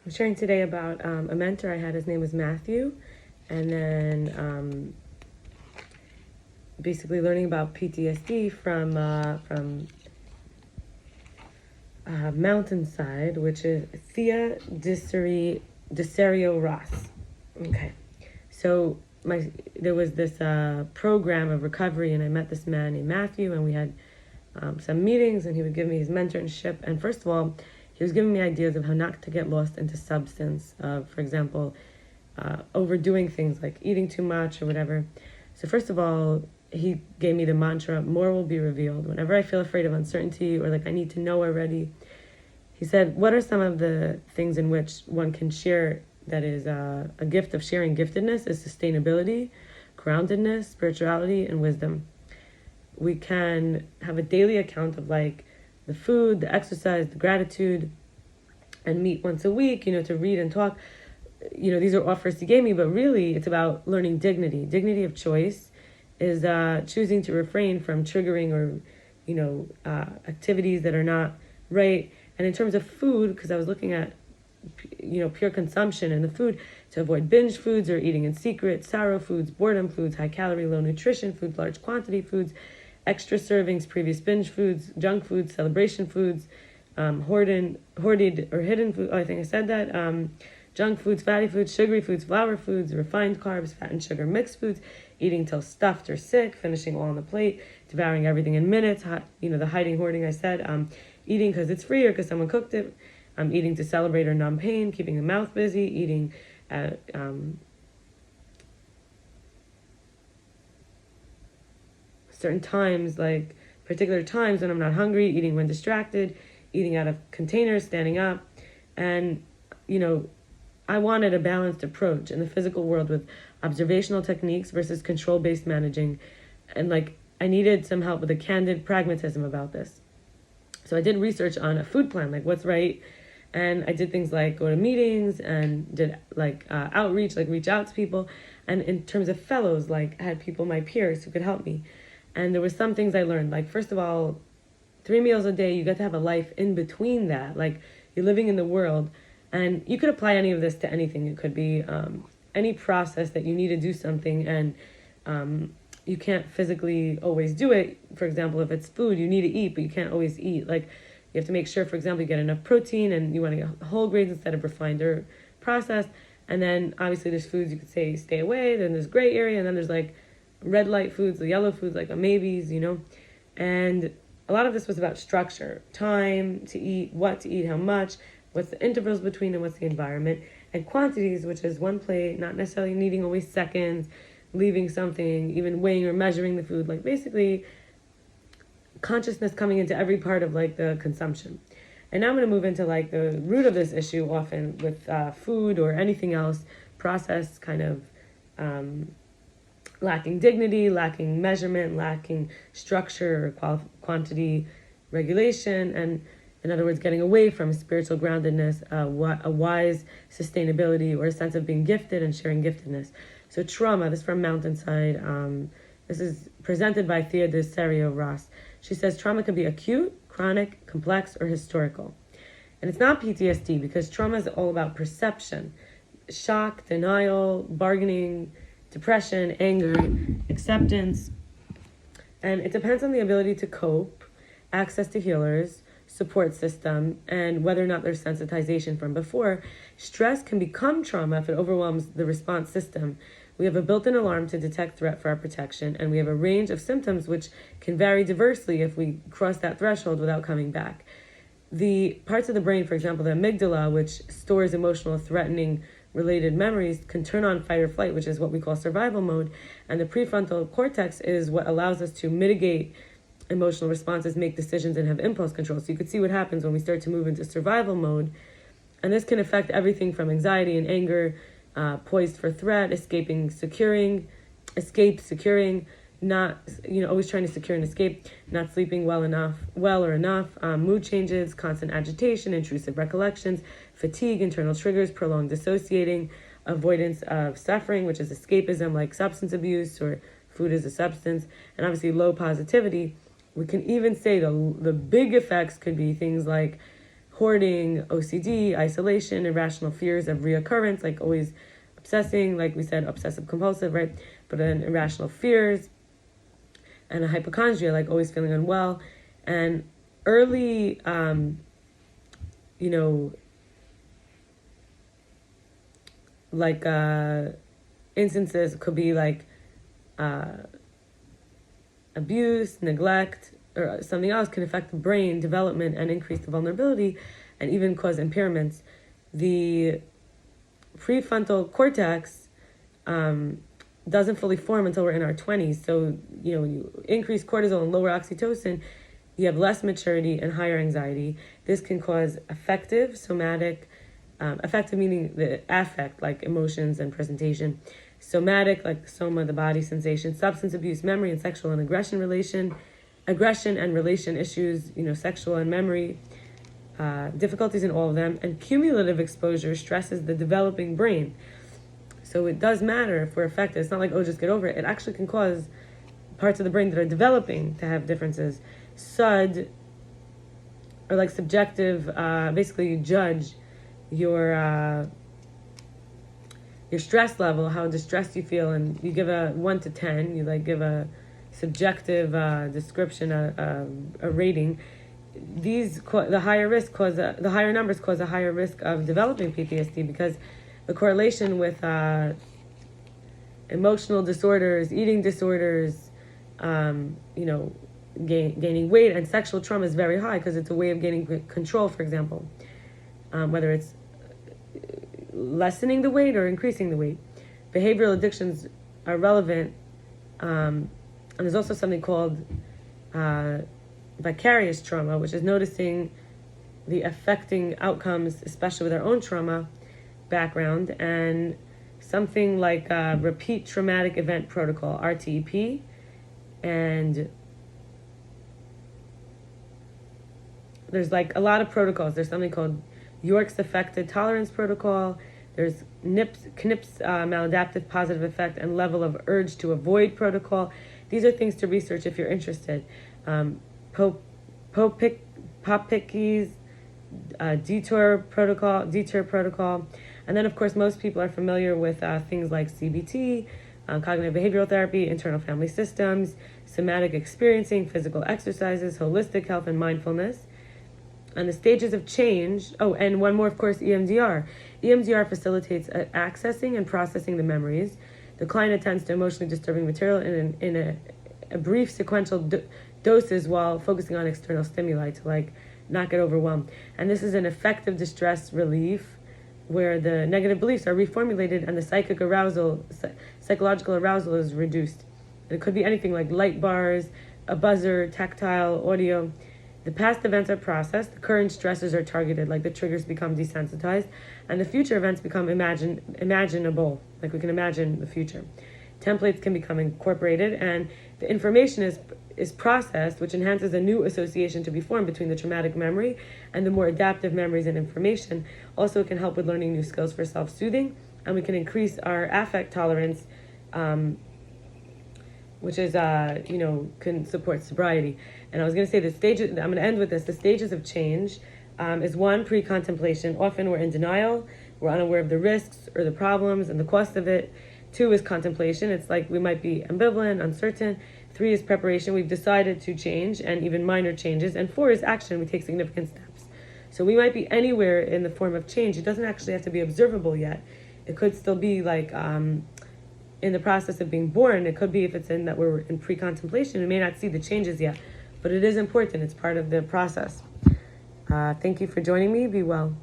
I'm sharing today about a mentor I had. His name was Matthew, and then basically learning about PTSD from Mountainside, which is Thea Diserio Ross. Okay, so there was this program of recovery, and I met this man named Matthew, and we had some meetings, and he would give me his mentorship. And first of all, he was giving me ideas of how not to get lost into substance, for example, overdoing things like eating too much or whatever. So first of all, he gave me the mantra, more will be revealed. Whenever I feel afraid of uncertainty or like I need to know already, he said, what are some of the things in which one can share that is a gift of sharing giftedness is sustainability, groundedness, spirituality, and wisdom. We can have a daily account of like the food, the exercise, the gratitude, and meet once a week, to read and talk. These are offers he gave me, but really it's about learning dignity. Dignity of choice is choosing to refrain from triggering or, activities that are not right. And in terms of food, because I was looking at, pure consumption in the food, to avoid binge foods or eating in secret, sour foods, boredom foods, high calorie, low nutrition foods, large quantity foods, extra servings, previous binge foods, junk foods, celebration foods, hoarded or hidden food. Oh, I think I said that. Junk foods, fatty foods, sugary foods, flour foods, refined carbs, fat and sugar mixed foods, eating till stuffed or sick, finishing all on the plate, devouring everything in minutes, the hiding, hoarding I said, eating because it's free or because someone cooked it, eating to celebrate or numb pain, keeping the mouth busy, eating at certain times, like particular times when I'm not hungry, eating when distracted, eating out of containers, standing up. And, I wanted a balanced approach in the physical world with observational techniques versus control-based managing. And I needed some help with a candid pragmatism about this. So I did research on a food plan, like what's right. And I did things like go to meetings and did outreach, like reach out to people. And in terms of fellows, I had people, my peers, who could help me. And there were some things I learned. First of all, 3 meals a day, you get to have a life in between that. You're living in the world. And you could apply any of this to anything. It could be any process that you need to do something and you can't physically always do it. For example, if it's food, you need to eat, but you can't always eat. You have to make sure, for example, you get enough protein and you want to get whole grains instead of refined or processed. And then obviously there's foods you could say stay away. Then there's gray area. And then there's red light foods, the yellow foods, like maybes, And a lot of this was about structure, time to eat, what to eat, how much, what's the intervals between, and what's the environment, and quantities, which is one plate, not necessarily needing always seconds, leaving something, even weighing or measuring the food, basically consciousness coming into every part of the consumption. And now I'm going to move into the root of this issue, often with food or anything else, processed kind of lacking dignity, lacking measurement, lacking structure or quantity regulation, and in other words, getting away from spiritual groundedness, a wise sustainability, or a sense of being gifted and sharing giftedness. So trauma, this is from Mountainside. This is presented by Thea Diserio Ross. She says trauma can be acute, chronic, complex, or historical. And it's not PTSD because trauma is all about perception, shock, denial, bargaining, depression, anger, acceptance. And it depends on the ability to cope, access to healers, support system, and whether or not there's sensitization from before. Stress can become trauma if it overwhelms the response system. We have a built-in alarm to detect threat for our protection, and we have a range of symptoms which can vary diversely if we cross that threshold without coming back. The parts of the brain, for example, the amygdala, which stores emotional threatening related memories, can turn on fight or flight, which is what we call survival mode, and the prefrontal cortex is what allows us to mitigate emotional responses, make decisions, and have impulse control. So you could see what happens when we start to move into survival mode. And this can affect everything from anxiety and anger, poised for threat, escape, securing, not, always trying to secure and escape, not sleeping well or enough, mood changes, constant agitation, intrusive recollections, fatigue, internal triggers, prolonged dissociating, avoidance of suffering, which is escapism, like substance abuse or food as a substance, and obviously low positivity. We can even say the big effects could be things like hoarding, OCD, isolation, irrational fears of reoccurrence, like always obsessing, like we said, obsessive compulsive, right? But then irrational fears, and a hypochondria, like always feeling unwell. And early, instances could be like abuse, neglect, or something else can affect the brain development and increase the vulnerability and even cause impairments. The prefrontal cortex doesn't fully form until we're in our 20s. So, when you increase cortisol and lower oxytocin, you have less maturity and higher anxiety. This can cause affective, somatic, affective meaning the affect, like emotions and presentation. Somatic, like the soma, the body sensation. Substance abuse, memory and sexual and aggression and relation issues, sexual and memory, difficulties in all of them. And cumulative exposure stresses the developing brain. So it does matter if we're affected. It's not like, just get over it. It actually can cause parts of the brain that are developing to have differences. SUD, or like subjective, basically you judge your stress level, how distressed you feel, and you give a 1 to 10. You give a subjective description, a rating. The higher numbers cause a higher risk of developing PTSD because the correlation with emotional disorders, eating disorders, gaining weight, and sexual trauma is very high because it's a way of gaining control, for example, whether it's lessening the weight or increasing the weight. Behavioral addictions are relevant, and there's also something called vicarious trauma, which is noticing the affecting outcomes, especially with our own trauma background, and something like repeat traumatic event protocol, RTEP, and there's a lot of protocols. There's something called York's Affected Tolerance Protocol. There's Knip's Maladaptive Positive Effect and Level of Urge to Avoid Protocol. These are things to research if you're interested. Popicki's Deter Protocol. And then, of course, most people are familiar with things like CBT, cognitive behavioral therapy, internal family systems, somatic experiencing, physical exercises, holistic health, and mindfulness. And the stages of change. Oh, and one more, of course, EMDR. EMDR facilitates accessing and processing the memories. The client attends to emotionally disturbing material in a brief sequential doses while focusing on external stimuli to not get overwhelmed. And this is an effective distress relief where the negative beliefs are reformulated and the psychological arousal is reduced. And it could be anything like light bars, a buzzer, tactile, audio. The past events are processed, the current stresses are targeted, like the triggers become desensitized, and the future events become imaginable, like we can imagine the future. Templates can become incorporated, and the information is processed, which enhances a new association to be formed between the traumatic memory and the more adaptive memories and information. Also, it can help with learning new skills for self-soothing, and we can increase our affect tolerance, which is, can support sobriety. And I was going to say the stages, I'm going to end with this. The stages of change is 1, pre-contemplation. Often we're in denial. We're unaware of the risks or the problems and the cost of it. 2 is contemplation. It's like we might be ambivalent, uncertain. 3 is preparation. We've decided to change, and even minor changes. And 4 is action. We take significant steps. So we might be anywhere in the form of change. It doesn't actually have to be observable yet. It could still be in the process of being born. It could be if it's in that we're in pre-contemplation. We may not see the changes yet, but it is important. It's part of the process. Thank you for joining me. Be well.